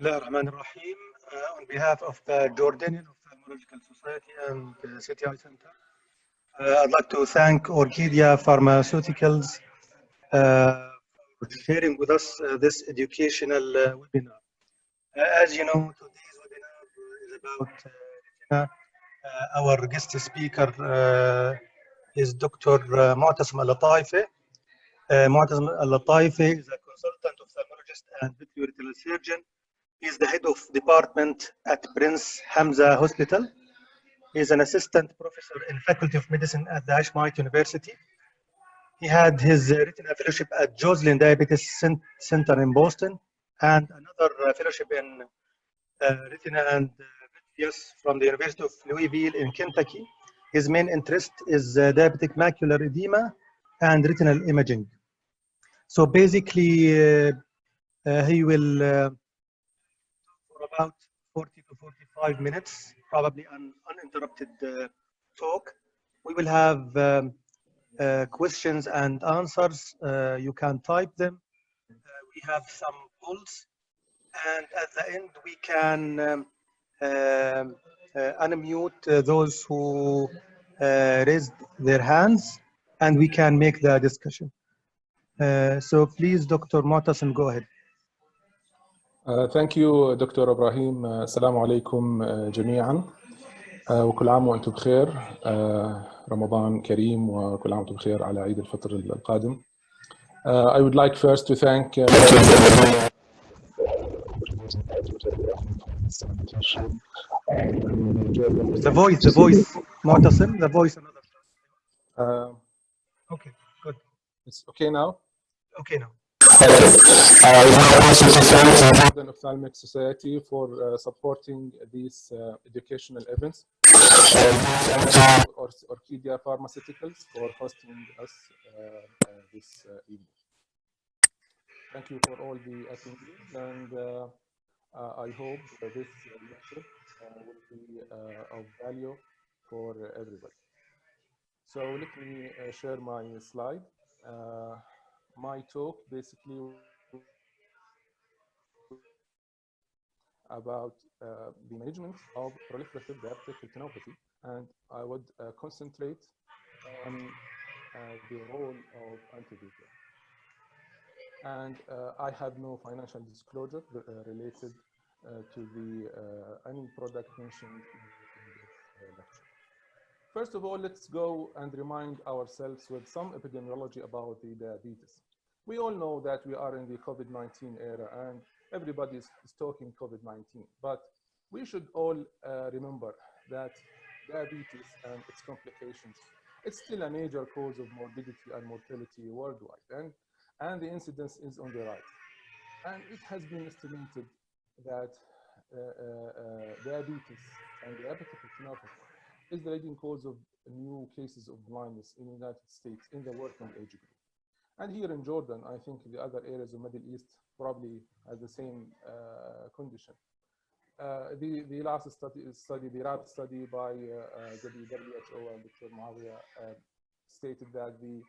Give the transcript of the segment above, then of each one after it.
Bismillahirrahmanirrahim. On behalf of the Jordanian Ophthalmological Society and the CTI Center, I'd like to thank Orchidia Pharmaceuticals for sharing with us this educational webinar. As you know, today's webinar is about retina. Our guest speaker is Dr. Mu'tasim Al-Lataifi. Mu'tasim Al-Lataifi is a consultant ophthalmologist and vitreoretinal surgeon. He is the head of department at Prince Hamza Hospital. He is an assistant professor in Faculty of Medicine at the Ashmite University. He had his retina fellowship at Joslin Diabetes Center in Boston and another fellowship in retina and vitreous from the University of Louisville in Kentucky. His main interest is diabetic macular edema and retinal imaging. So basically, he will for about 40 to 45 minutes, probably an uninterrupted talk. We will have questions and answers. You can type them. We have some polls, and at the end we can unmute those who raised their hands, and we can make the discussion. So please, Dr. Mu'tasim, go ahead. Thank you, Dr. Ibrahim. Assalamu alaikum جميعا. وكل عام وأنتم بخير. رمضان كريم وكل عام وأنتم بخير على عيد الفطر القادم. I would like first to thank the voice, Mu'tasim, the voice another time. Okay, good. It's okay now? Okay now. Jordan Ophthalmic Society for supporting these educational events. Orchidia Pharmaceuticals for hosting us this evening. Thank you for all the attendees, and I hope this lecture will be of value for everybody. So let me share my slide. My talk basically about the management of proliferative diabetic retinopathy, and I would concentrate on the role of anti-VEGF. And I have no financial disclosure related to any product mentioned in this lecture. First of all, let's go and remind ourselves with some epidemiology about the diabetes. We all know that we are in the COVID-19 era and everybody is talking COVID-19, but we should all remember that diabetes and its complications, it's still a major cause of morbidity and mortality worldwide, and the incidence is on the rise. And it has been estimated that diabetes and diabetic retinopathy is the leading cause of new cases of blindness in the United States in the working age group. And here in Jordan, I think the other areas of Middle East probably has the same condition. The last study, the RAP study by the WHO and Dr. Muawiyah stated that the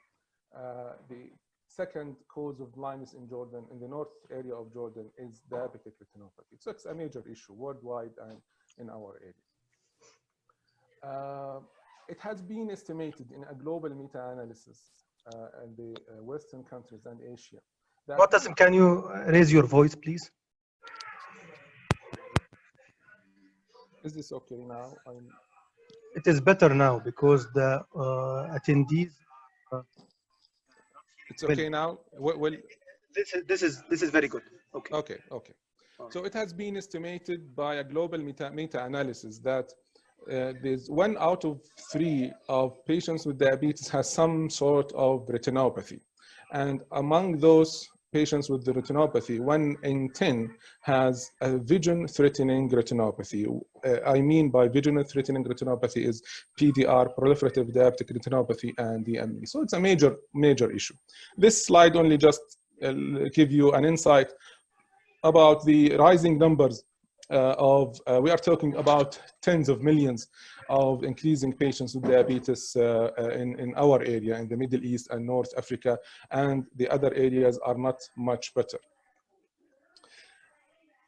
second cause of blindness in Jordan, in the north area of Jordan, is diabetic retinopathy. So it's a major issue worldwide and in our area. It has been estimated in a global meta-analysis in the Western countries and Asia. Mu'tasim, can you raise your voice, please? Is this okay now? It is better now because the attendees. It's okay now. Well, this is very good. Okay. Okay. So it has been estimated by a global meta-analysis that there's 1 out of 3 of patients with diabetes has some sort of retinopathy. And among those patients with the retinopathy, 1 in 10 has a vision-threatening retinopathy. I mean by vision-threatening retinopathy is PDR, proliferative diabetic retinopathy, and DME. So it's a major issue. This slide only just give you an insight about the rising numbers we are talking about tens of millions of increasing patients with diabetes in our area, in the Middle East and North Africa, and the other areas are not much better.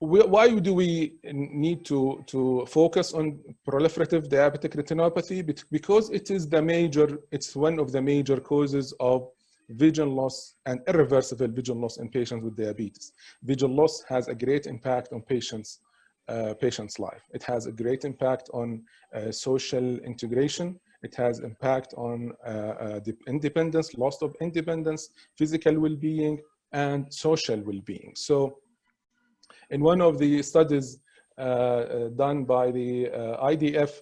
why do we need to focus on proliferative diabetic retinopathy? Because it's one of the major causes of vision loss and irreversible vision loss in patients with diabetes. Vision loss has a great impact on patients' life. It has a great impact on social integration. It has impact on independence, loss of independence, physical well-being, and social well-being. So in one of the studies done by the IDF,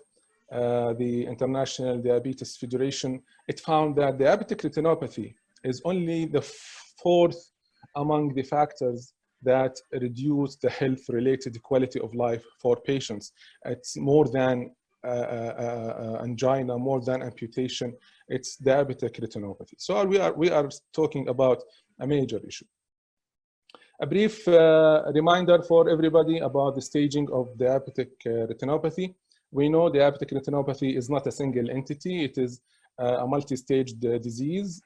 the International Diabetes Federation, it found that diabetic retinopathy is only the fourth among the factors that reduce the health-related quality of life for patients. It's more than angina, more than amputation. It's diabetic retinopathy. So we are talking about a major issue. A brief reminder for everybody about the staging of diabetic retinopathy. We know diabetic retinopathy is not a single entity. It is a multi-staged disease,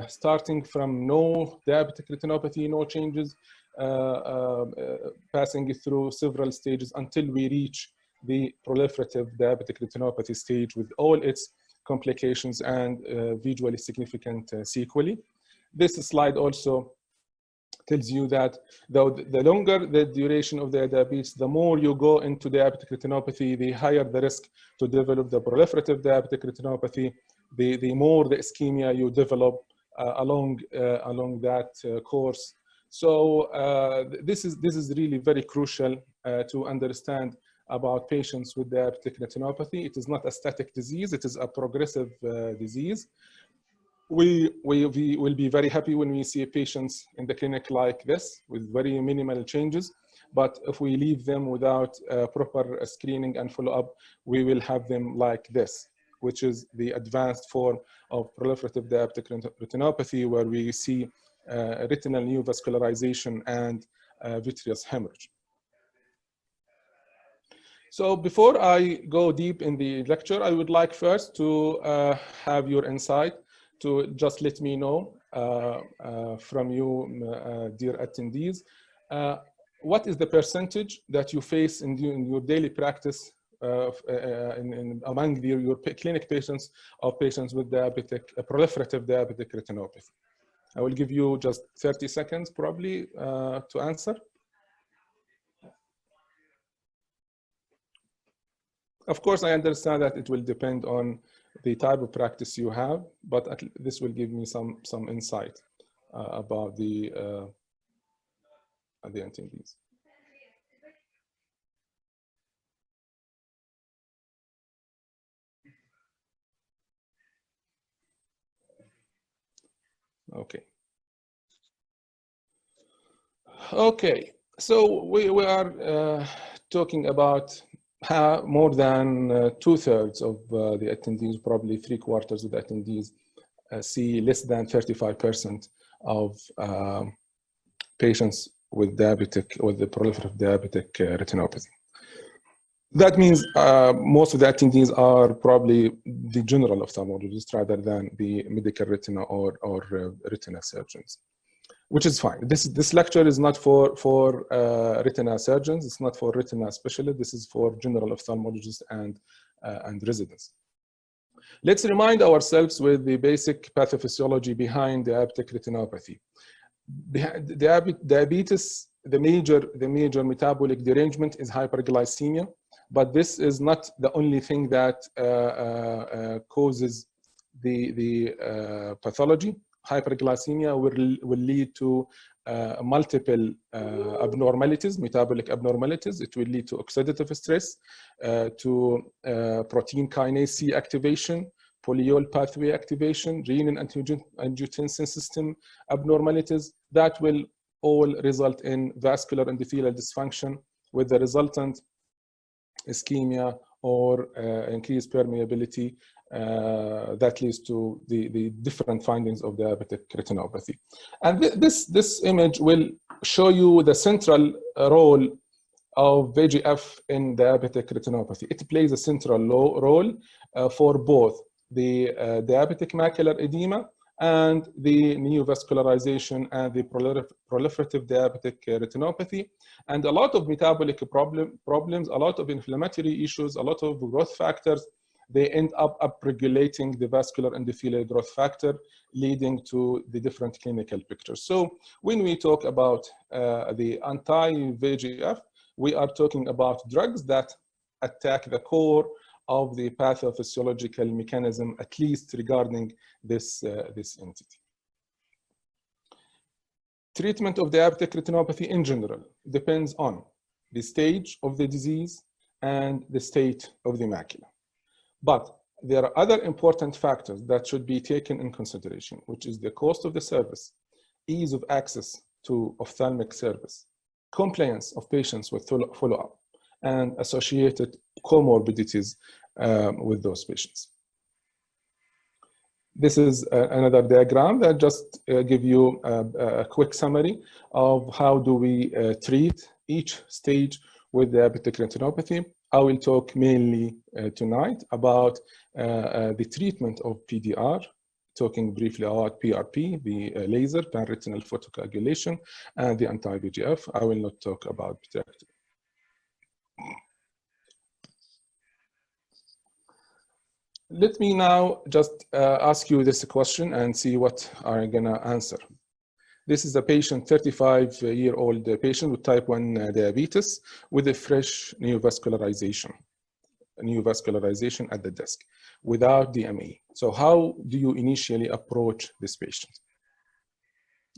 starting from no diabetic retinopathy, no changes, passing through several stages until we reach the proliferative diabetic retinopathy stage with all its complications and visually significant sequelae. This slide also tells you that the longer the duration of the diabetes, the more you go into diabetic retinopathy, the higher the risk to develop the proliferative diabetic retinopathy, the more the ischemia you develop along that course. So this is really very crucial to understand about patients with diabetic retinopathy. It is not a static disease, it is a progressive disease. We will be very happy when we see patients in the clinic like this with very minimal changes. But if we leave them without proper screening and follow-up, we will have them like this, which is the advanced form of proliferative diabetic retinopathy, where we see retinal neovascularization and vitreous hemorrhage. So before I go deep in the lecture, I would like first to have your insight, to just let me know from you, dear attendees, what is the percentage that you face in your daily practice among your clinic patients of patients with proliferative diabetic retinopathy? I will give you just 30 seconds probably to answer. Of course, I understand that it will depend on the type of practice you have, but this will give me some insight about the attendees. Okay, so we are talking about how more than 2/3 of the attendees, probably 3/4 of the attendees, see less than 35% of patients with the proliferative diabetic retinopathy. That means most of the attendees are probably the general ophthalmologists rather than the medical retina or retina surgeons, which is fine. This lecture is not for retina surgeons. It's not for retina specialists. This is for general ophthalmologists and residents. Let's remind ourselves with the basic pathophysiology behind diabetic retinopathy. Diabetes, the major metabolic derangement is hyperglycemia, but this is not the only thing that causes the pathology. Hyperglycemia will lead to multiple abnormalities, metabolic abnormalities. It will lead to oxidative stress, to protein kinase C activation, polyol pathway activation, renin-angiotensin system abnormalities. That will all result in vascular endothelial dysfunction with the resultant ischemia or increased permeability that leads to the different findings of diabetic retinopathy. And this image will show you the central role of VEGF in diabetic retinopathy. It plays a central role for both the diabetic macular edema and the neovascularization and the proliferative diabetic retinopathy, and a lot of metabolic problems, a lot of inflammatory issues, a lot of growth factors. They end up upregulating the vascular endothelial growth factor, leading to the different clinical pictures. So when we talk about the anti-VEGF, we are talking about drugs that attack the core of the pathophysiological mechanism, at least regarding this entity. Treatment of diabetic retinopathy in general depends on the stage of the disease and the state of the macula. But there are other important factors that should be taken in consideration, which is the cost of the service, ease of access to ophthalmic service, compliance of patients with follow-up, and associated comorbidities with those patients. This is another diagram that just give you a quick summary of how do we treat each stage with diabetic retinopathy. I will talk mainly tonight about the treatment of PDR, talking briefly about PRP, the laser, pan-retinal photocoagulation, and the anti-VEGF. I will not talk about vitrectomy. Let me now just ask you this question and see what I'm gonna answer. This is a patient, 35-year-old patient with type 1 diabetes with a fresh neovascularization at the disc without DME. So how do you initially approach this patient?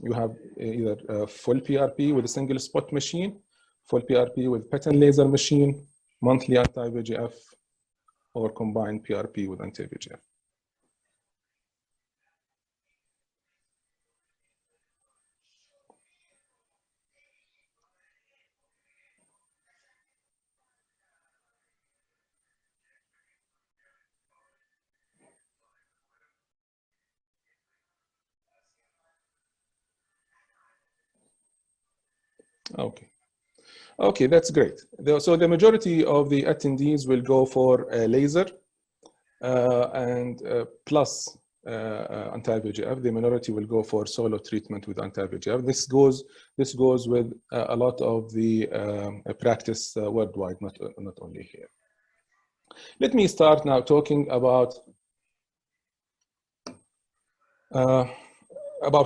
You have either full PRP with a single spot machine, full PRP with pattern laser machine, monthly anti-VEGF, or combined PRP with anti-VEGF. Okay, that's great. So the majority of the attendees will go for a laser and plus anti-VEGF. The minority will go for solo treatment with anti-VEGF. This goes with a lot of the practice worldwide, not only here. Let me start now talking about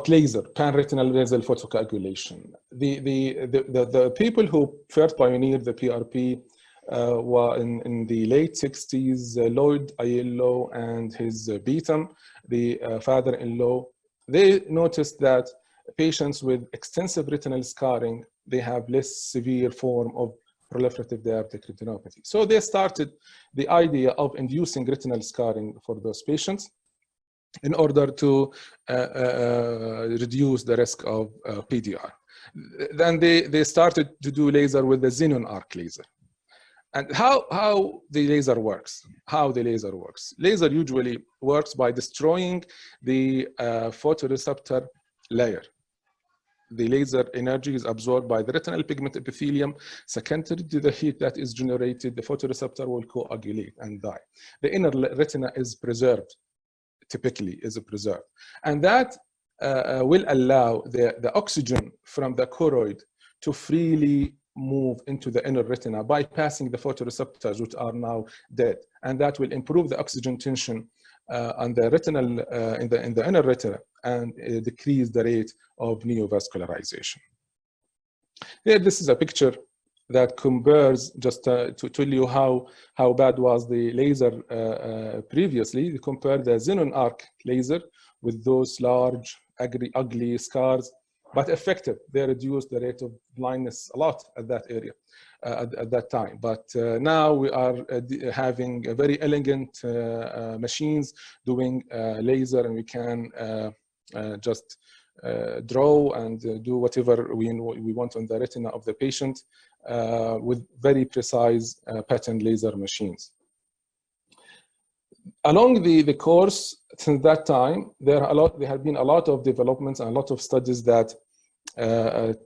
laser, pan-retinal laser photocoagulation. The people who first pioneered the PRP were in the late 60s, Lloyd Aiello and his Beaton, the father-in-law. They noticed that patients with extensive retinal scarring, they have less severe form of proliferative diabetic retinopathy. So they started the idea of inducing retinal scarring for those patients in order to reduce the risk of PDR. Then they started to do laser with the xenon arc laser. And how the laser works? Laser usually works by destroying the photoreceptor layer. The laser energy is absorbed by the retinal pigment epithelium. Secondary to the heat that is generated, the photoreceptor will coagulate and die. The inner retina is preserved, typically is preserved. And that will allow the oxygen from the choroid to freely move into the inner retina, bypassing the photoreceptors, which are now dead. And that will improve the oxygen tension on the retinal, in the inner retina, and decrease the rate of neovascularization. Here, this is a picture that compares, just to tell you how bad was the laser previously. We compare the xenon arc laser with those large, ugly scars, but effective. They reduced the rate of blindness a lot at that area, at that time. But now we are having a very elegant machines doing laser, and we can just draw and do whatever we want on the retina of the patient with very precise pattern laser machines. Along the course, since that time, there have been a lot of developments and a lot of studies that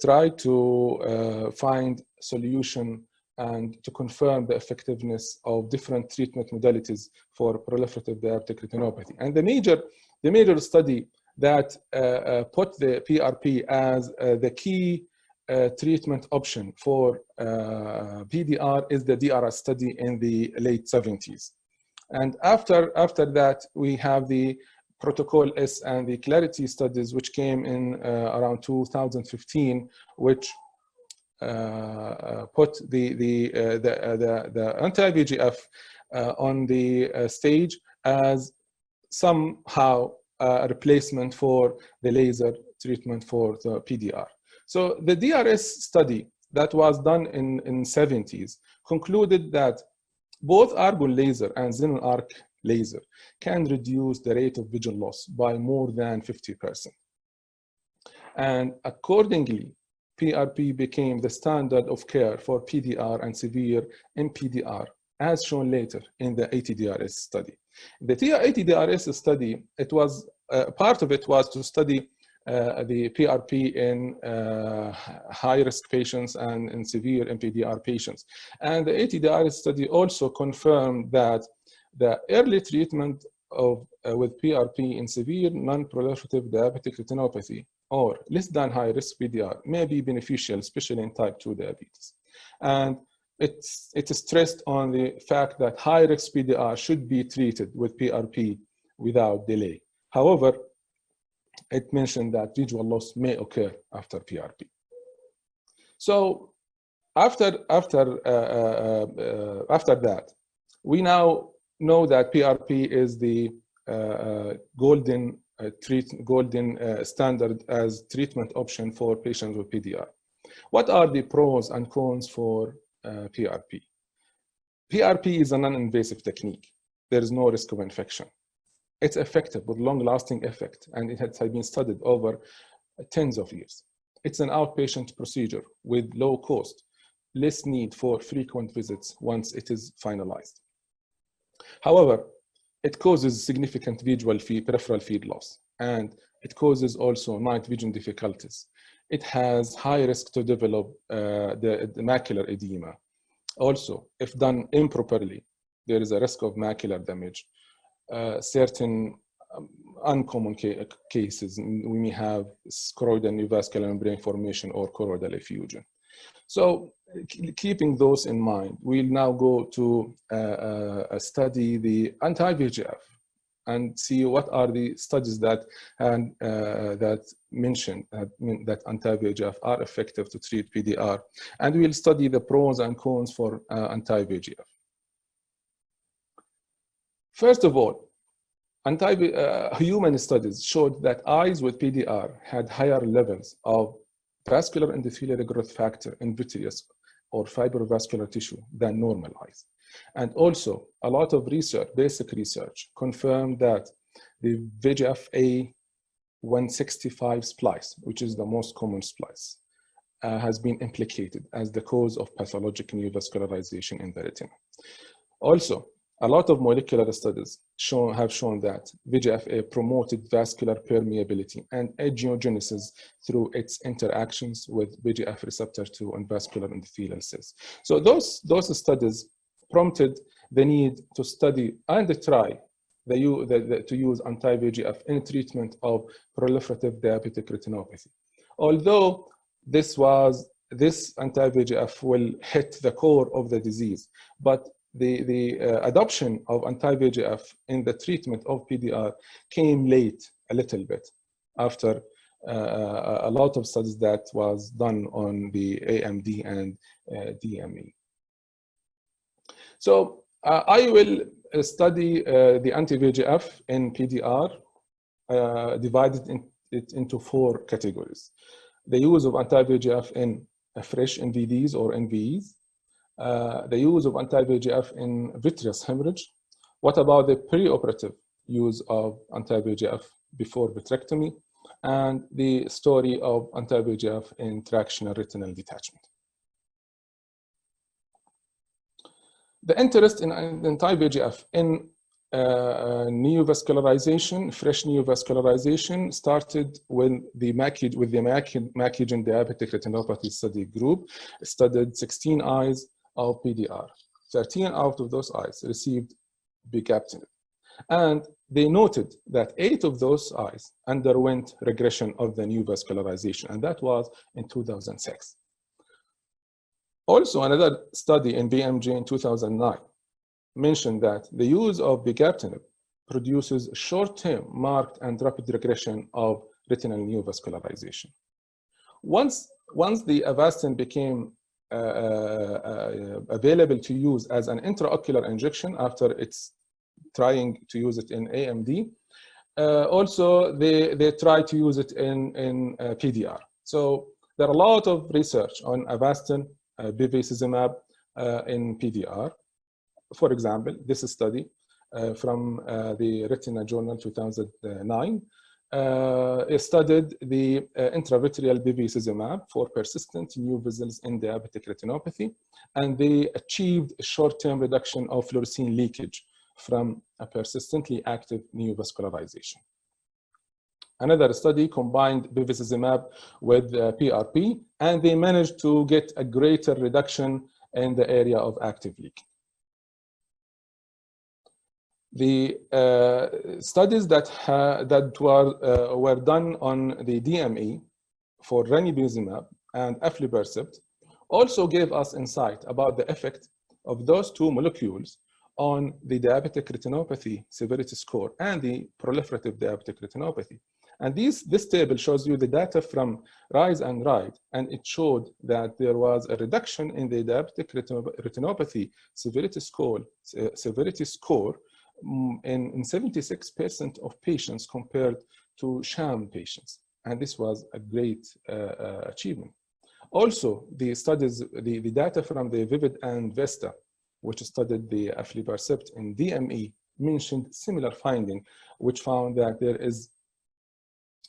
try to find solution and to confirm the effectiveness of different treatment modalities for proliferative diabetic retinopathy. And the major study that put the PRP as the key treatment option for PDR is the DRS study in the late 70s. And after that, we have the Protocol S and the Clarity studies, which came in around 2015, which put the anti-VEGF on the stage as somehow a replacement for the laser treatment for the PDR. So the DRS study that was done in 70s concluded that both argon laser and xenon arc laser can reduce the rate of vision loss by more than 50%. And accordingly, PRP became the standard of care for PDR and severe NPDR, as shown later in the ATDRS study. The ATDRS study, it was part of it was to study the PRP in high-risk patients and in severe NPDR patients. And the ATDRS study also confirmed that the early treatment with PRP in severe non-proliferative diabetic retinopathy or less than high-risk PDR may be beneficial, especially in type 2 diabetes. And it is stressed on the fact that high-risk PDR should be treated with PRP without delay. However, it mentioned that visual loss may occur after PRP. So after that, we now know that PRP is the golden standard as treatment option for patients with PDR. What are the pros and cons for PRP? PRP is a non-invasive technique. There is no risk of infection. It's effective with long-lasting effect, and it has been studied over tens of years. It's an outpatient procedure with low cost, less need for frequent visits once it is finalized. However, it causes significant visual peripheral field loss, and it causes also night vision difficulties. It has high risk to develop the macular edema. Also, if done improperly, there is a risk of macular damage. Certain uncommon cases, we may have choroidal neovascular membrane formation or choroidal effusion. So keeping those in mind, we'll now go to study the anti-VEGF and see what are the studies that mention that anti-VEGF are effective to treat PDR. And we'll study the pros and cons for anti-VEGF. First of all, human studies showed that eyes with PDR had higher levels of vascular endothelial growth factor in vitreous or fibrovascular tissue than normal eyes. And also, a lot of research, basic research, confirmed that the VEGF-A 165 splice, which is the most common splice, has been implicated as the cause of pathologic neovascularization in the retina. Also, a lot of molecular studies have shown that VEGF-A promoted vascular permeability and angiogenesis through its interactions with VEGF receptor 2 and vascular endothelial cells. So those studies prompted the need to study and try to use anti-VEGF in treatment of proliferative diabetic retinopathy. Although this anti-VEGF will hit the core of the disease, but the adoption of anti-VEGF in the treatment of PDR came late a little bit after a lot of studies that was done on the AMD and DME. So I will study the anti-VEGF in PDR, divided it into 4 categories. The use of anti-VEGF in fresh NVDs or NVEs, the use of anti-VEGF in vitreous hemorrhage. What about the preoperative use of anti-VEGF before vitrectomy? And the story of anti-VEGF in tractional retinal detachment. The interest in anti-VEGF in neovascularization, fresh neovascularization, started with the Macugen Diabetic Retinopathy Study Group. Studied 16 eyes of PDR. 13 out of those eyes received bigaptinib. And they noted that 8 of those eyes underwent regression of the new vascularization, and that was in 2006. Also, another study in BMJ in 2009 mentioned that the use of vigatinib produces short-term marked and rapid regression of retinal neovascularization. Once the Avastin became available to use as an intraocular injection after it's trying to use it in AMD, also they try to use it in PDR. So there are a lot of research on Avastin, bevacizumab in PDR. For example, this study from the Retina Journal 2009 studied the intravitreal bevacizumab for persistent new vessels in diabetic retinopathy, and they achieved a short-term reduction of fluorescein leakage from a persistently active neovascularization. Another study combined bevacizumab with PRP, and they managed to get a greater reduction in the area of active leak. The studies that were done on the DME for ranibizumab and aflibercept also gave us insight about the effect of those two molecules on the diabetic retinopathy severity score and the proliferative diabetic retinopathy. And this table shows you the data from RISE and RIDE, and it showed that there was a reduction in the diabetic retinopathy severity score in 76% of patients compared to sham patients. And this was a great achievement. Also, the studies, the data from the VIVID and VESTA, which studied the aflibercept in DME, mentioned similar finding, which found that there is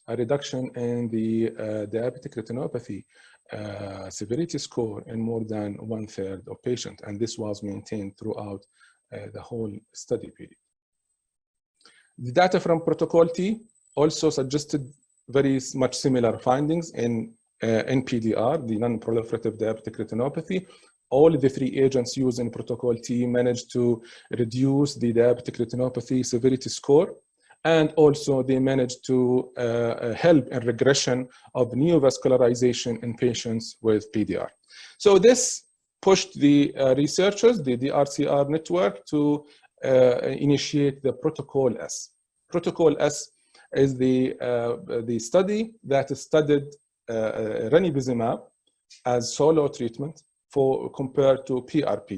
a reduction in the diabetic retinopathy severity score in more than 1/3 of patients, and this was maintained throughout the whole study period. The data from Protocol T also suggested very much similar findings in NPDR, the non-proliferative diabetic retinopathy. All the 3 agents used in Protocol T managed to reduce the diabetic retinopathy severity score, and also they managed to help in regression of neovascularization in patients with PDR. So this pushed the researchers, the DRCR network, to initiate the Protocol S. Protocol S is the study that studied ranibizumab as solo treatment compared to PRP,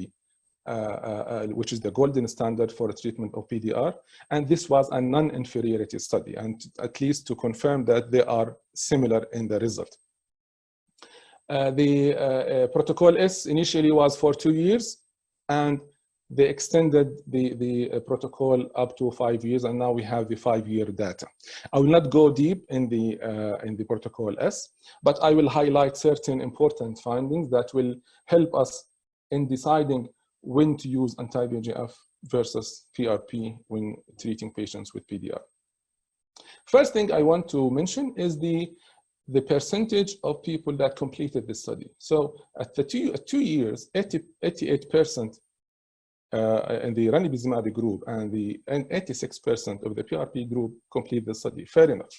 which is the golden standard for treatment of PDR. And this was a non-inferiority study, and at least to confirm that they are similar in the result. The Protocol S initially was for 2 years, and they extended the protocol up to 5 years, and now we have the 5-year data. I will not go deep in the Protocol S, but I will highlight certain important findings that will help us in deciding when to use anti-VEGF versus PRP when treating patients with PDR. First thing I want to mention is the percentage of people that completed the study. So at the 2 years, 88% in the ranibizumab group and 86% of the PRP group complete the study. Fair enough.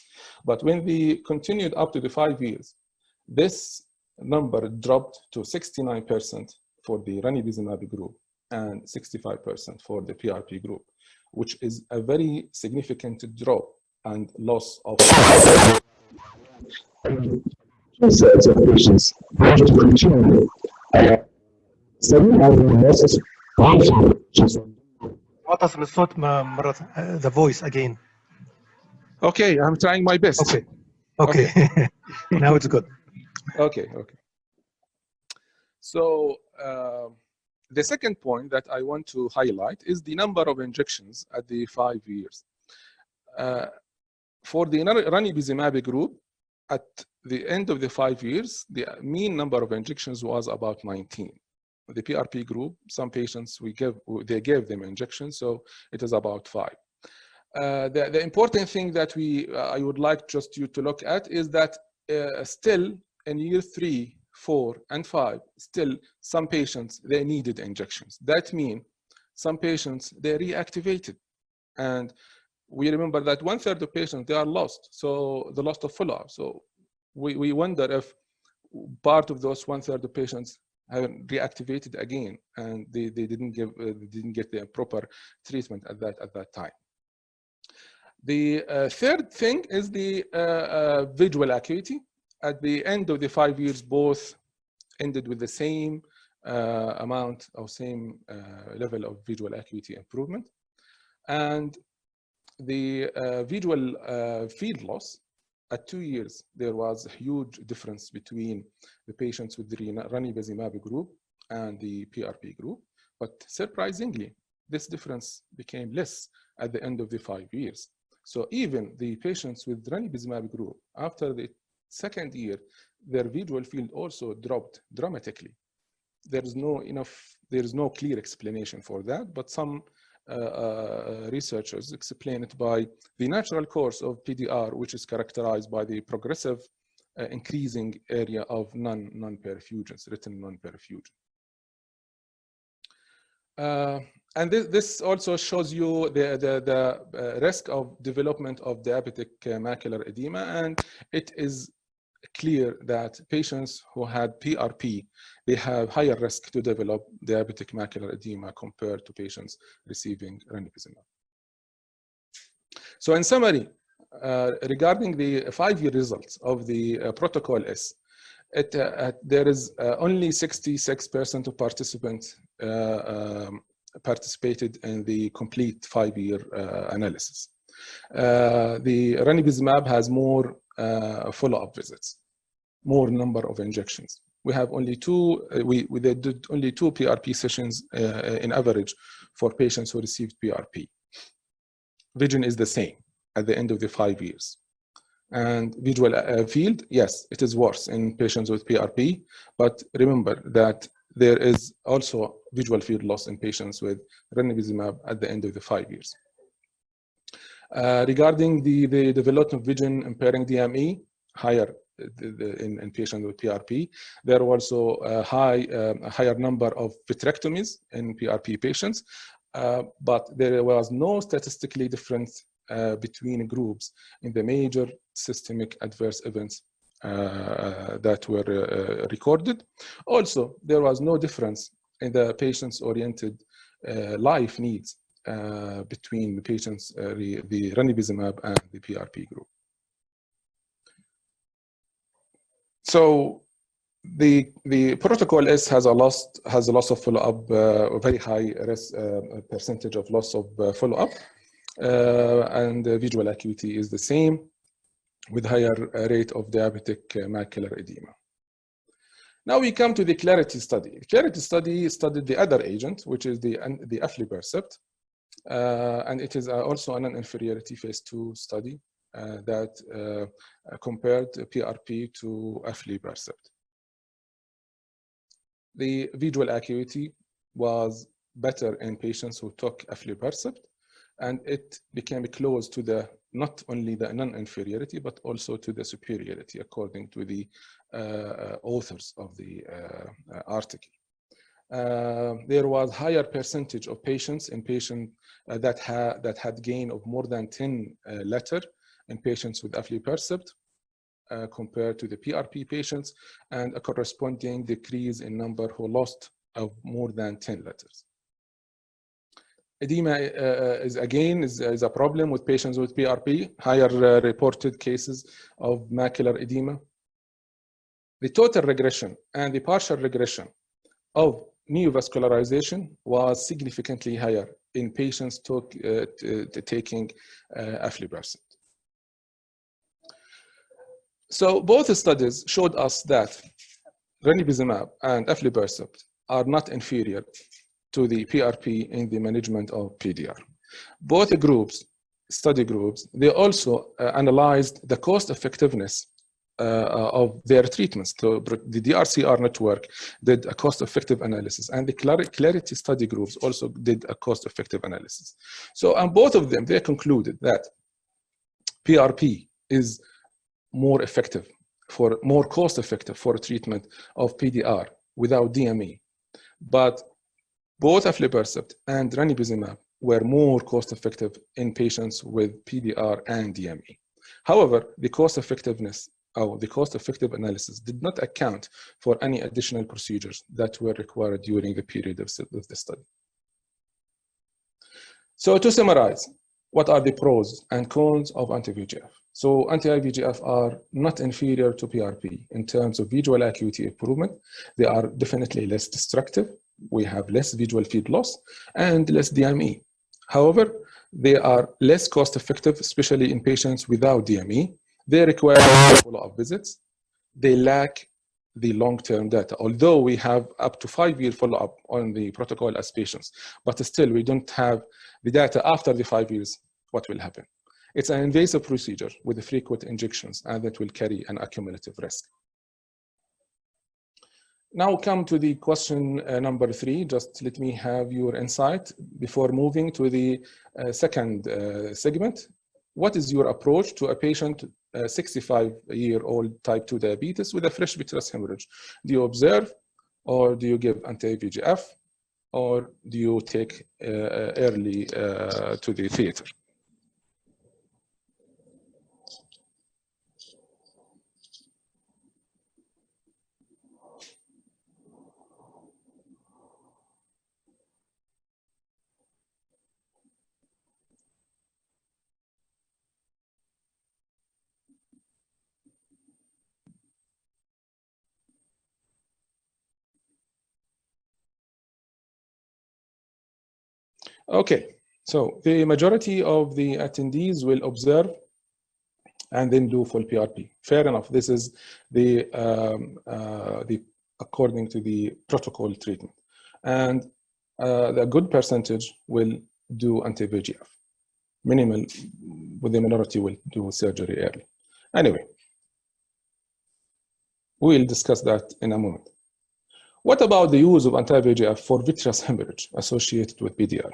But when they continued up to the 5 years, this number dropped to 69% for the ranibizumab group and 65% for the PRP group, which is a very significant drop and loss of two sets of patients wanted to continue. Study has been necessary. واطس الصوت مرة the voice again. Okay, I'm trying my best. Okay. Now it's good. Okay. So the second point that I want to highlight is the number of injections at the 5 years. For the ranibizumab group, at the end of the 5 years, the mean number of injections was about 19. The PRP group, some patients they gave them injections, so it is about 5. The important thing that I would like just you to look at is that still in year 3, 4, and 5, still some patients they needed injections. That means some patients they reactivated, And we remember that 1/3 of patients, they are lost. So the loss of follow-up. So we wonder if part of those 1/3 of patients have reactivated again, and they didn't get the proper treatment at that time. The third thing is the visual acuity. At the end of the 5 years, both ended with the same amount or same level of visual acuity improvement. And the visual field loss, at 2 years, there was a huge difference between the patients with the ranibizumab group and the PRP group. But surprisingly, this difference became less at the end of the 5 years. So even the patients with ranibizumab group, after the second year, their visual field also dropped dramatically. There is no clear explanation for that, but some researchers explain it by the natural course of PDR, which is characterized by the progressive increasing area of non-perfusions, retinal non-perfusion. And this also shows you the risk of development of diabetic macular edema, and it is clear that patients who had PRP, they have higher risk to develop diabetic macular edema compared to patients receiving ranibizumab. So in summary, regarding the 5-year results of the Protocol S, there is only 66% of participants participated in the complete 5-year analysis. The ranibizumab has more follow-up visits, more number of injections. We have only we did only 2 PRP sessions in average for patients who received PRP. Vision is the same at the end of the 5 years. And visual field, yes, it is worse in patients with PRP, but remember that there is also visual field loss in patients with ranibizumab at the end of the 5 years. Regarding the development of vision impairing DME, higher in patients with PRP, there was also a higher number of vitrectomies in PRP patients, but there was no statistically difference between groups in the major systemic adverse events that were recorded. Also, there was no difference in the patients-oriented life needs between the patients, the ranibizumab and the PRP group. So the Protocol S has a loss of follow-up, a very high percentage of loss of follow-up, and the visual acuity is the same, with higher rate of diabetic macular edema. Now we come to the Clarity study. The Clarity study studied the other agent, which is the aflibercept, and it is also a non-inferiority phase 2 study that compared PRP to aflibercept. The visual acuity was better in patients who took aflibercept, and it became close to not only the non-inferiority, but also to the superiority, according to the authors of the article. There was higher percentage of patients that had gain of more than 10 letter in patients with aflibercept compared to the PRP patients, and a corresponding decrease in number who lost of more than 10 letters. Edema is a problem with patients with PRP, higher reported cases of macular edema. The total regression and the partial regression of neovascularization was significantly higher in patients taking aflibercept. So both studies showed us that ranibizumab and aflibercept are not inferior to the PRP in the management of PDR. Both study groups, they also analyzed the cost effectiveness of their treatments. So the DRCR network did a cost-effective analysis, and the Clarity study groups also did a cost-effective analysis. So on both of them, they concluded that PRP is more effective, more cost-effective for treatment of PDR without DME. But both aflibercept and ranibizumab were more cost-effective in patients with PDR and DME. However, the cost-effective analysis did not account for any additional procedures that were required during the period of the study. So to summarize, what are the pros and cons of anti-VEGF? So anti-VEGF are not inferior to PRP in terms of visual acuity improvement. They are definitely less destructive. We have less visual field loss and less DME. However, they are less cost-effective, especially in patients without DME. They require follow-up visits. They lack the long-term data, although we have up to 5-year follow-up on the protocol as patients, but still we don't have the data after the 5 years, what will happen. It's an invasive procedure with frequent injections, and that will carry an accumulative risk. Now come to the question number 3. Just let me have your insight before moving to the second segment. What is your approach to a patient, 65-year-old type 2 diabetes with a fresh vitreous hemorrhage? Do you observe, or do you give anti-VEGF, or do you take early to the theater? Okay, so the majority of the attendees will observe and then do full PRP. Fair enough. This is the according to the protocol treatment, and the good percentage will do anti-VEGF. Minimal, with the minority will do surgery early. Anyway, we'll discuss that in a moment. What about the use of anti-VEGF for vitreous hemorrhage associated with PDR?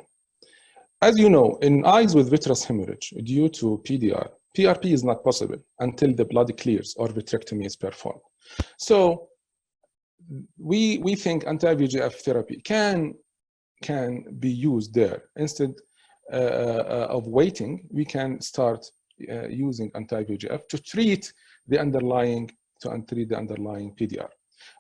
As you know, in eyes with vitreous hemorrhage due to PDR, PRP is not possible until the blood clears or vitrectomy is performed. So we think anti-VEGF therapy can be used there. Instead of waiting, we can start using anti-VEGF to treat the underlying PDR.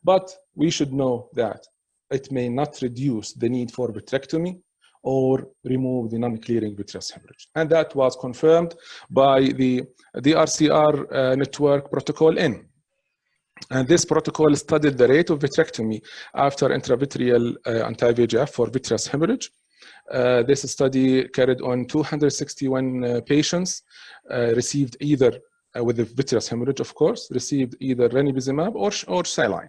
But we should know that it may not reduce the need for vitrectomy or remove the non-clearing vitreous hemorrhage. And that was confirmed by the RCR network protocol N. And this protocol studied the rate of vitrectomy after intravitreal anti-VEGF for vitreous hemorrhage. This study carried on 261 patients, received either, with the vitreous hemorrhage, of course, received either ranibizumab or saline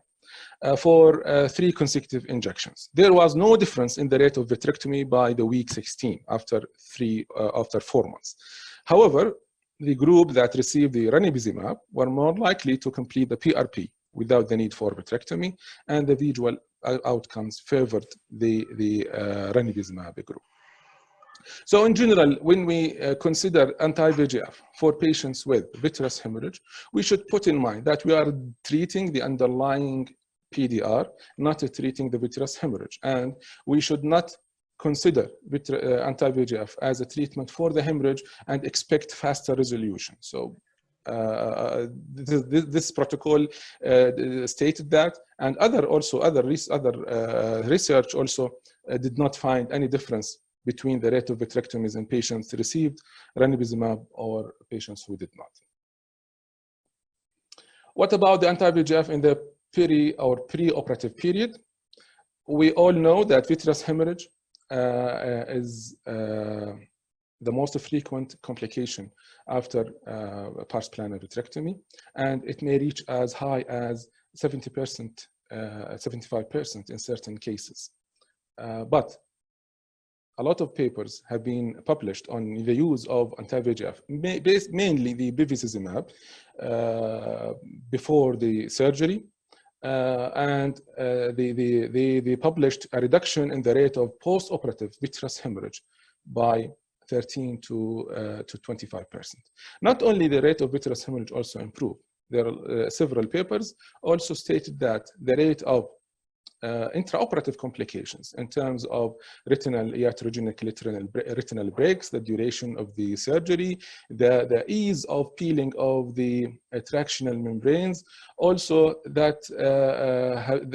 for 3 consecutive injections. There was no difference in the rate of vitrectomy by the week 16 after 4 months. However, the group that received the ranibizumab were more likely to complete the PRP without the need for vitrectomy, and the visual outcomes favored the ranibizumab group. So in general, when we consider anti-VEGF for patients with vitreous hemorrhage, we should put in mind that we are treating the underlying PDR, not treating the vitreous hemorrhage. And we should not consider anti-VEGF as a treatment for the hemorrhage and expect faster resolution. So this protocol stated that, and other research also did not find any difference between the rate of vitrectomies in patients who received ranibizumab or patients who did not. What about the anti-VEGF in the preoperative period? We all know that vitreous hemorrhage is the most frequent complication after pars plana vitrectomy, and it may reach as high as 70%, 75% in certain cases. But a lot of papers have been published on the use of anti-VEGF, mainly the bevacizumab, before the surgery. And they published a reduction in the rate of post-operative vitreous hemorrhage by 13 to 25%. Not only the rate of vitreous hemorrhage also improved. There are several papers also stated that the rate of intraoperative complications in terms of retinal iatrogenic retinal breaks, the duration of the surgery, the ease of peeling of the tractional membranes, also that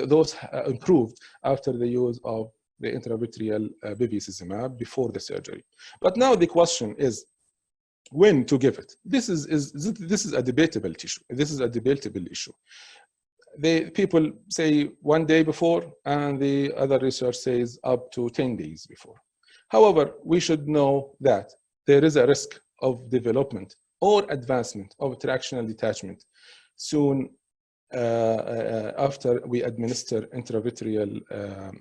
those improved after the use of the intravitreal bevacizumab before the surgery. But now the question is, when to give it? This is a debatable issue. This is a debatable issue. People say 1 day before, and the other research says up to 10 days before. However, we should know that there is a risk of development or advancement of tractional detachment soon after we administer intravitreal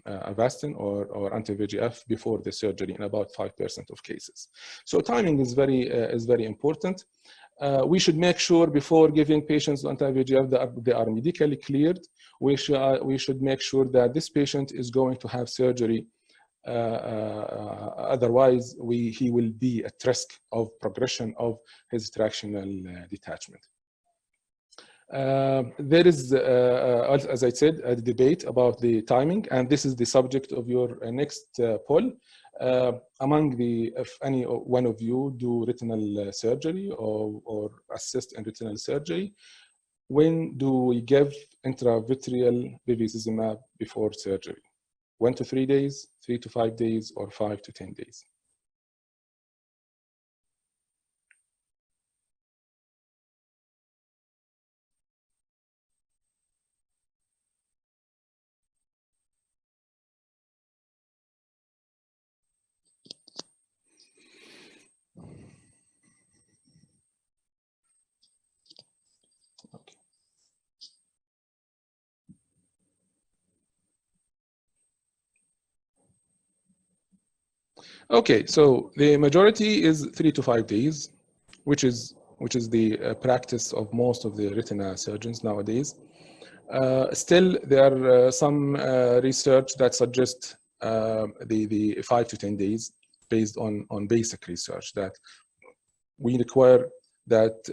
Avastin or anti-VEGF before the surgery in about 5% of cases. So timing is very important. We should make sure before giving patients anti-VEGF that they are medically cleared. We should make sure that this patient is going to have surgery. Otherwise, he will be at risk of progression of his tractional detachment. There is, as I said, a debate about the timing, and this is the subject of your next poll. If any one of you do retinal surgery or assist in retinal surgery, when do we give intravitreal bevacizumab before surgery? 1 to 3 days, 3 to 5 days, or 5 to 10 days? Okay, so the majority is 3 to 5 days, which is the practice of most of the retina surgeons nowadays. Still, there are some research that suggests the 5 to 10 days based on basic research that we require that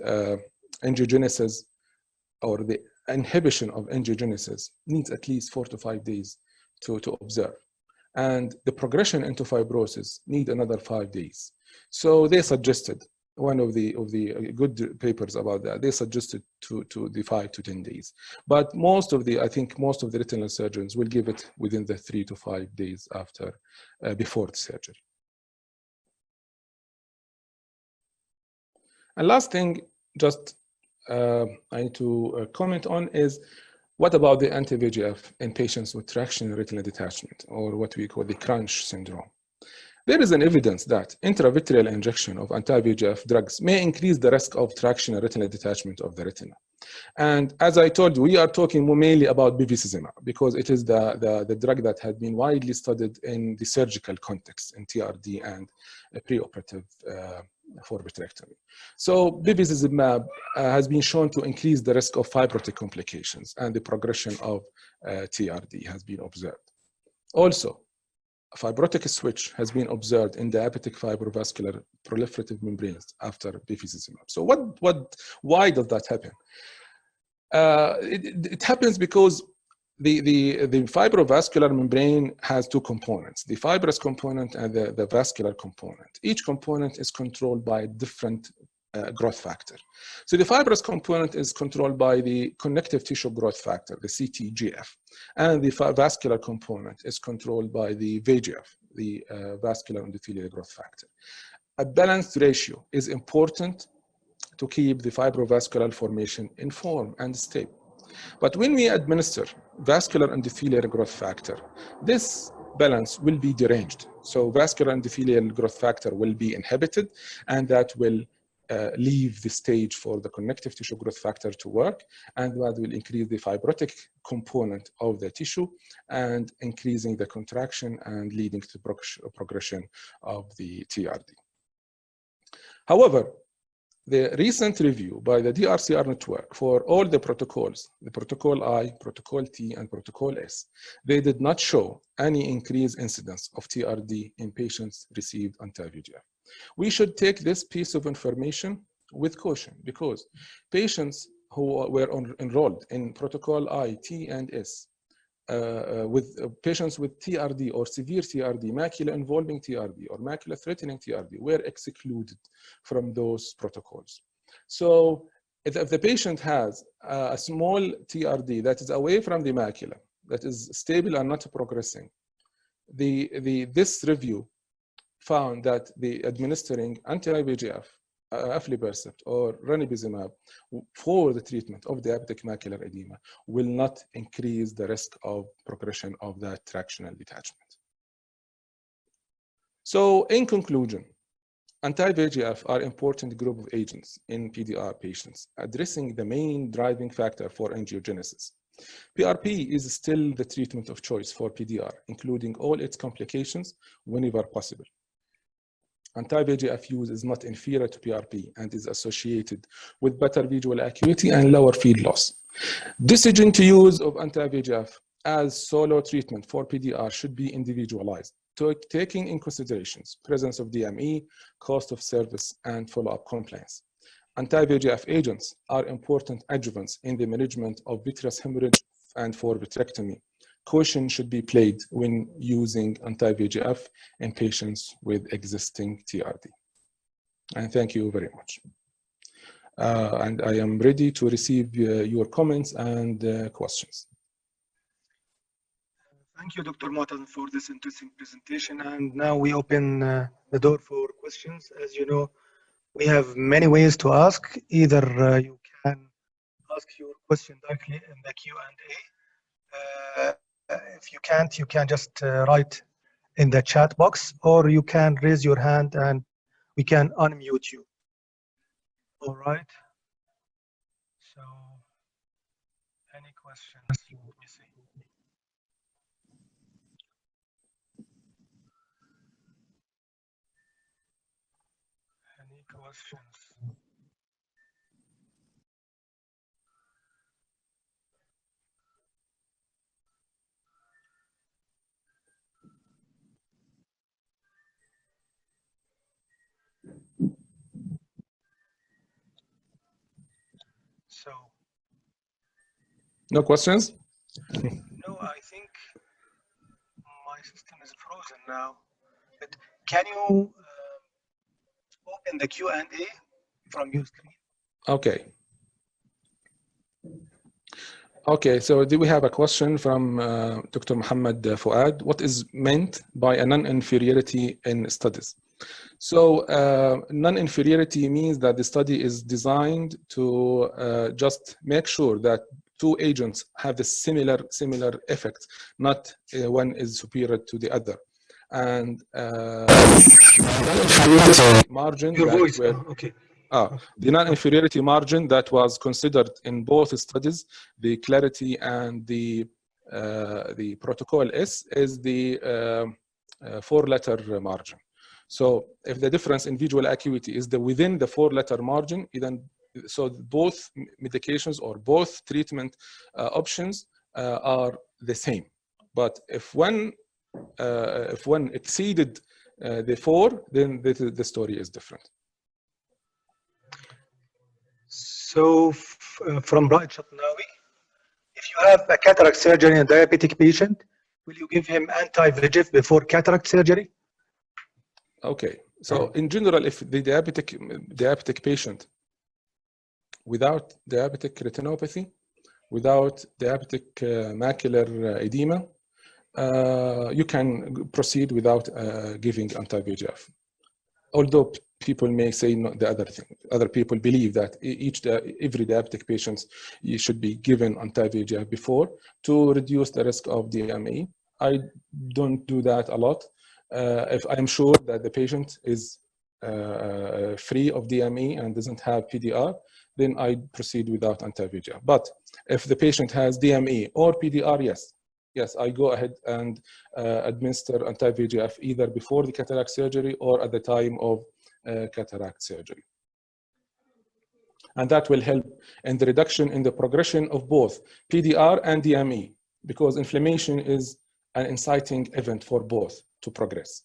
angiogenesis or the inhibition of angiogenesis needs at least 4 to 5 days to observe. And the progression into fibrosis need another 5 days. So they suggested, one of the good papers about that, they suggested to the 5 to 10 days. But I think most of the retinal surgeons will give it within the 3 to 5 days after, before the surgery. And last thing, just I need to comment on is, what about the anti-VEGF in patients with tractional retinal detachment, or what we call the crunch syndrome? There is an evidence that intravitreal injection of anti-VEGF drugs may increase the risk of tractional retinal detachment of the retina. And as I told you, we are talking mainly about bevacizumab because it is the drug that had been widely studied in the surgical context in TRD and preoperative for vitrectomy. So bevacizumab has been shown to increase the risk of fibrotic complications, and the progression of TRD has been observed. Also, a fibrotic switch has been observed in diabetic fibrovascular proliferative membranes after bevacizumab. So why does that happen? It happens because the fibrovascular membrane has two components, the fibrous component and the vascular component. Each component is controlled by a different growth factor. So the fibrous component is controlled by the connective tissue growth factor, the CTGF, and the vascular component is controlled by the VEGF, the vascular endothelial growth factor. A balanced ratio is important to keep the fibrovascular formation in form and stable. But when we administer vascular endothelial growth factor, this balance will be deranged. So vascular endothelial growth factor will be inhibited, and that will leave the stage for the connective tissue growth factor to work, and that will increase the fibrotic component of the tissue and increasing the contraction and leading to progression of the TRD. However, the recent review by the DRCR network for all the protocols, the protocol I, protocol T, and protocol S, they did not show any increased incidence of TRD in patients received anti-VEGF. We should take this piece of information with caution because patients who were enrolled in protocol I, T, and S patients with TRD or severe TRD, macula involving TRD or macula threatening TRD were excluded from those protocols. So if the patient has a small TRD that is away from the macula, that is stable and not progressing, this review found that the administering anti-VEGF, aflibercept or ranibizumab for the treatment of diabetic macular edema will not increase the risk of progression of that tractional detachment. So in conclusion, anti-VEGF are important group of agents in PDR patients, addressing the main driving factor for angiogenesis. PRP is still the treatment of choice for PDR, including all its complications whenever possible. Anti-VEGF use is not inferior to PRP and is associated with better visual acuity and lower field loss. Decision to use of anti-VEGF as solo treatment for PDR should be individualized, taking in considerations presence of DME, cost of service, and follow-up compliance. Anti-VEGF agents are important adjuvants in the management of vitreous hemorrhage and for vitrectomy. Caution should be played when using anti-VEGF in patients with existing TRD. And thank you very much. And I am ready to receive your comments and questions. Thank you, Dr. Matan, for this interesting presentation. And now we open the door for questions. As you know, we have many ways to ask. Either you can ask your question directly in the Q&A. If you can't, you can just write in the chat box, or you can raise your hand and we can unmute you. All right. So, any questions? Let me see. Any questions? So, no questions? No, I think my system is frozen now. But can you open the Q&A from your screen? Okay. Okay, so do we have a question from Dr. Muhammad Fuad? What is meant by a non-inferiority in studies? So non-inferiority means that the study is designed to just make sure that two agents have the similar effect, not one is superior to the other. And margin your voice. okay. The non-inferiority margin that was considered in both studies, the clarity and the protocol S, is the 4-letter margin. So if the difference in visual acuity is within the 4-letter margin, then so both medications or both treatment options are the same. But if one exceeded the 4, then the story is different. So from Bright Shatnawi, if you have a cataract surgery in a diabetic patient, will you give him anti-VEGF before cataract surgery? Okay, so in general, if the diabetic patient without diabetic retinopathy, without diabetic macular edema, you can proceed without giving anti-VEGF. Although people may say the other thing. Other people believe that every diabetic patient should be given anti-VEGF before to reduce the risk of DME. I don't do that a lot. If I'm sure that the patient is free of DME and doesn't have PDR, then I proceed without anti-VEGF. But if the patient has DME or PDR, yes, I go ahead and administer anti-VEGF either before the cataract surgery or at the time of cataract surgery. And that will help in the reduction in the progression of both PDR and DME, because inflammation is an inciting event for both to progress.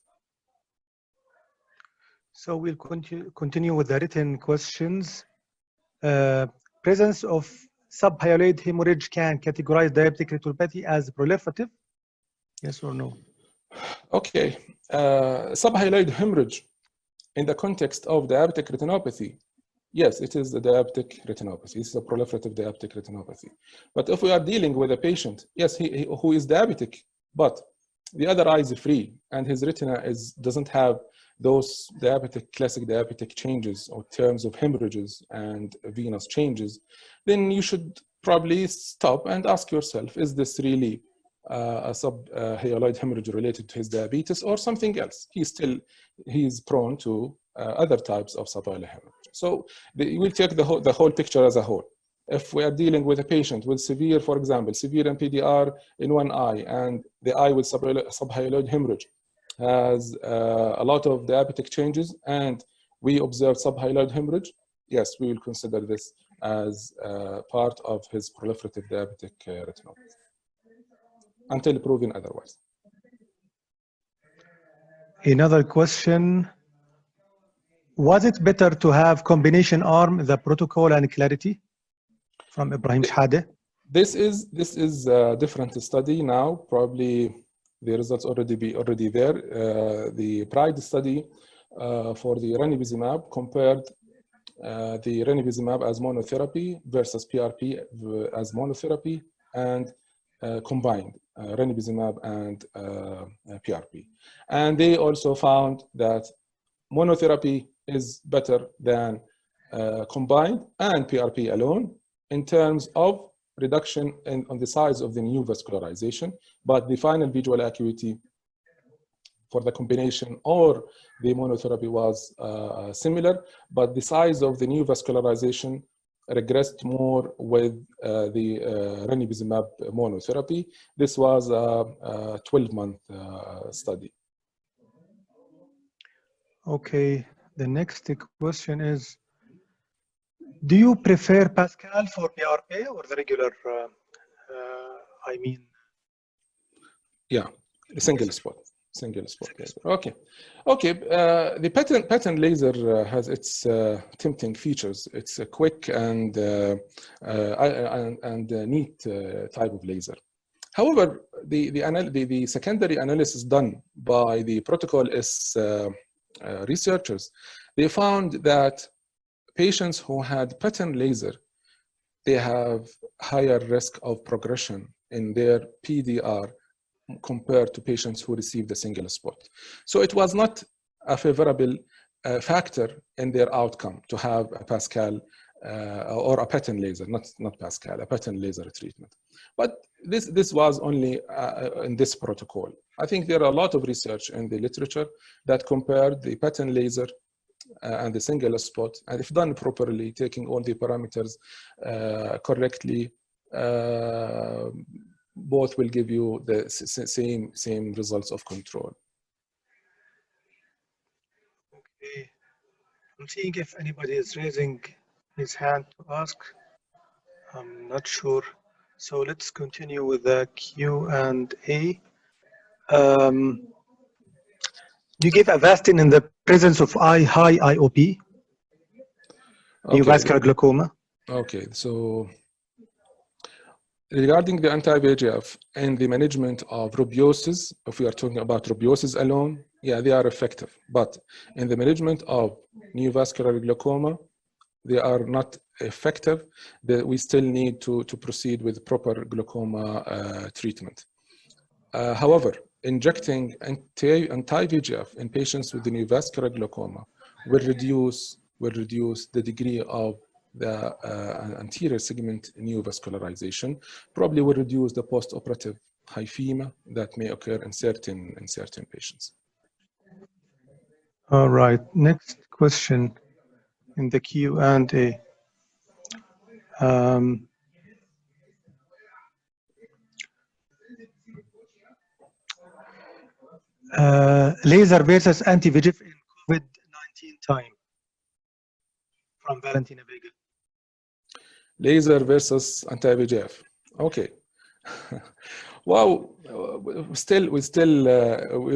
So we'll continue with the written questions. Presence of subhyaloid hemorrhage can categorize diabetic retinopathy as proliferative? Yes or no? Okay, subhyaloid hemorrhage in the context of diabetic retinopathy, yes, it is a diabetic retinopathy. It's a proliferative diabetic retinopathy. But if we are dealing with a patient, yes, who is diabetic, but the other eye is free and his retina doesn't have those classic diabetic changes or terms of hemorrhages and venous changes, then you should probably stop and ask yourself, is this really a subhyaloid hemorrhage related to his diabetes or something else? He's prone to other types of subhyaloid hemorrhage. So we'll take the whole picture as a whole. If we are dealing with a patient with severe, for example, severe NPDR in one eye and the eye with subhyaloid hemorrhage has a lot of diabetic changes and we observe subhyaloid hemorrhage, yes, we will consider this as part of his proliferative diabetic retinopathy until proven otherwise. Another question. Was it better to have combination arm, the protocol and clarity? From Ibrahim Shhade. This is a different study now. Probably the results already there. The PRIDE study for the ranibizumab compared the ranibizumab as monotherapy versus PRP as monotherapy and combined ranibizumab and PRP. And they also found that monotherapy is better than combined and PRP alone in terms of reduction on the size of the new vascularization, but the final visual acuity for the combination or the monotherapy was similar, but the size of the new vascularization regressed more with the ranibizumab monotherapy. This was a 12-month study. Okay, the next question is, do you prefer Pascal for PRP or the regular, Yeah, single spot. Okay. The pattern laser has its tempting features. It's a quick and neat type of laser. However, the secondary analysis done by the Protocol S researchers, they found that patients who had pattern laser, they have higher risk of progression in their PDR compared to patients who received a single spot. So it was not a favorable factor in their outcome to have a Pascal or a pattern laser, not Pascal, a pattern laser treatment. But this was only in this protocol. I think there are a lot of research in the literature that compared the pattern laser and the single spot, and if done properly, taking all the parameters correctly, both will give you the same results of control. Okay, I'm seeing if anybody is raising his hand to ask. I'm not sure. So let's continue with the Q&A. You give Avastin in the presence of high IOP, neovascular glaucoma. Okay, so regarding the anti-VEGF and the management of rubiosis, if we are talking about rubiosis alone, yeah, they are effective. But in the management of neovascular glaucoma, they are not effective. We still need to proceed with proper glaucoma treatment. However, injecting anti-VEGF in patients with the neovascular glaucoma will reduce the degree of the anterior segment neovascularization, probably will reduce the post-operative hyphema that may occur in certain patients. All right, next question in the Q&A. Laser versus anti-VEGF in COVID-19 time, from Valentina Vega. Laser versus anti-VEGF. Okay. Well,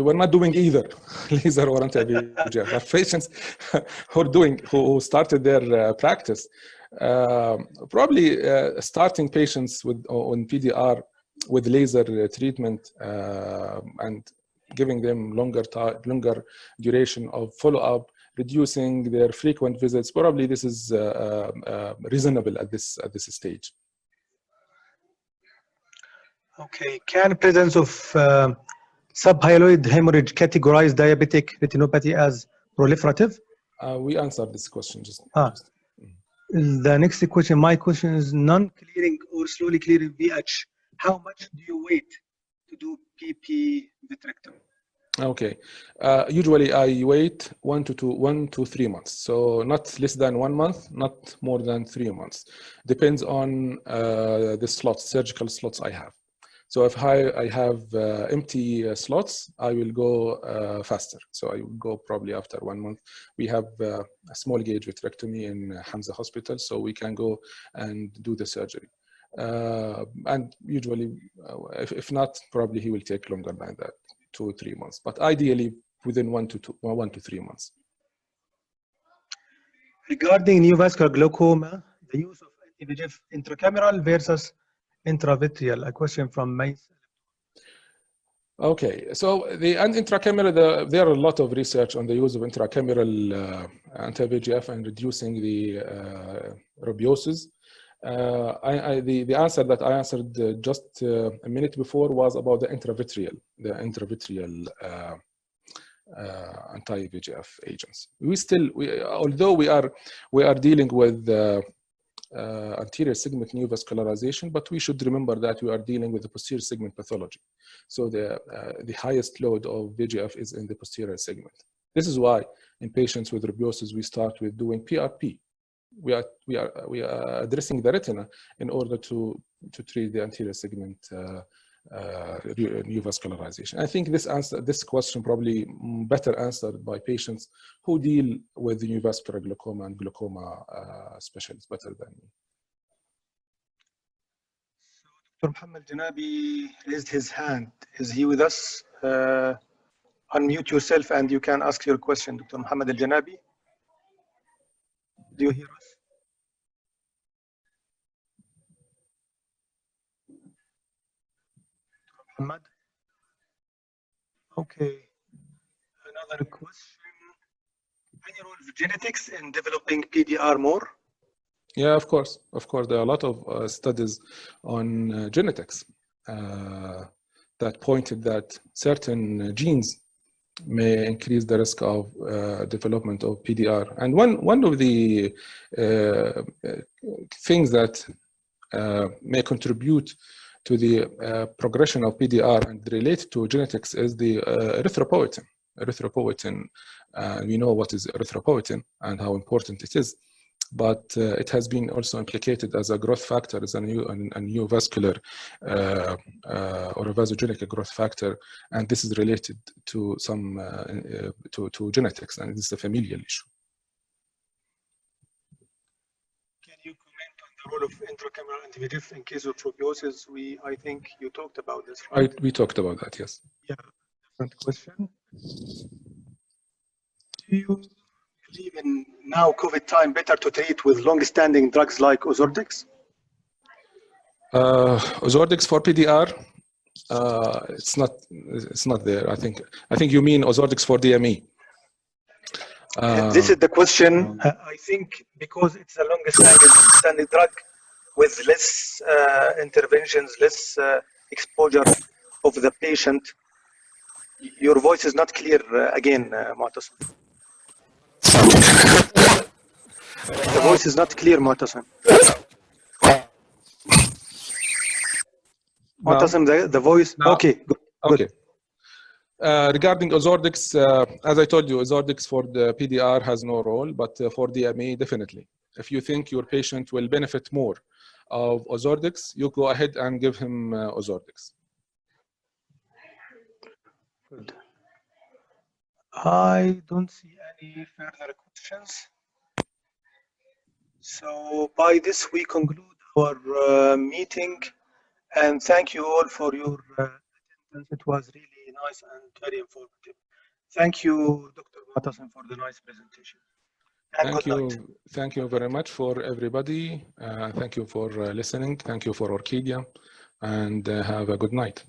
we're not doing either laser or anti-VEGF. Our patients who started their practice, probably starting patients on PDR with laser treatment and giving them longer duration of follow-up, reducing their frequent visits. Probably this is reasonable at this stage. Okay, can presence of subhyaloid hemorrhage categorize diabetic retinopathy as proliferative? We answered this question just. The next question, my question is non-clearing or slowly clearing VH. How much do you wait to do PP vitrectomy? Okay, usually I wait 1 to 3 months. So not less than 1 month, not more than 3 months. Depends on the slots, surgical slots I have. So if I have empty slots, I will go faster. So I will go probably after 1 month. We have a small gauge vitrectomy in Hamza Hospital, so we can go and do the surgery. And usually, if not, probably he will take longer than that, 2 or 3 months. But ideally, within 1 to 3 months. Regarding neovascular glaucoma, the use of anti-VEGF intracameral versus intravitreal, a question from Mace. Okay, so the intracameral, there are a lot of research on the use of intracameral anti-VEGF and reducing the rubiosis. The answer that I answered just a minute before was about the intravitreal anti-VEGF agents. Although we are dealing with anterior segment neovascularization, but we should remember that we are dealing with the posterior segment pathology. So the highest load of VEGF is in the posterior segment. This is why in patients with rubiosis we start with doing PRP. We are addressing the retina in order to treat the anterior segment neovascularization. I think this question probably better answered by patients who deal with the neovascular glaucoma and glaucoma specialists better than me. Dr. Muhammad Janabi raised his hand. Is he with us? Unmute yourself and you can ask your question, Dr. Muhammad Janabi. Do you hear us? Muhammad? Okay. Another question. Any role of genetics in developing PDR more? Yeah, of course. Of course, there are a lot of studies on genetics that pointed that certain genes may increase the risk of development of PDR. And one of the things that may contribute to the progression of PDR and related to genetics is the erythropoietin. Erythropoietin, we know what is erythropoietin and how important it is, but it has been also implicated as a growth factor, as a new vascular or a vasogenic growth factor, and this is related to some to genetics, and this is a familial issue. Can you comment on the role of intracameral anti-VEGF in case of rubiosis? I think you talked about this, right? We talked about that, yes. Yeah, different question. Do you believe in now COVID time better to treat with long-standing drugs like Ozurdex? Ozurdex for PDR, it's not there. I think you mean Ozurdex for DME. This is the question. I think because it's the longest-standing drug with less interventions, less exposure of the patient. Your voice is not clear again, Mu'tasim. The voice is not clear, Mu'tasim. Mu'tasim, the voice. No. Okay, good. Okay. Regarding Ozurdex, as I told you, Ozurdex for the PDR has no role, but for DME, definitely. If you think your patient will benefit more of Ozurdex, you go ahead and give him Ozurdex. Good. I don't see any further questions. So by this we conclude our meeting, And thank you all for your attendance. It was really nice and very informative. Thank you, Dr. Matasan, for the nice presentation. And Thank good night. you. Thank you very much for everybody. Thank you for listening. Thank you for Orchidia, and have a good night.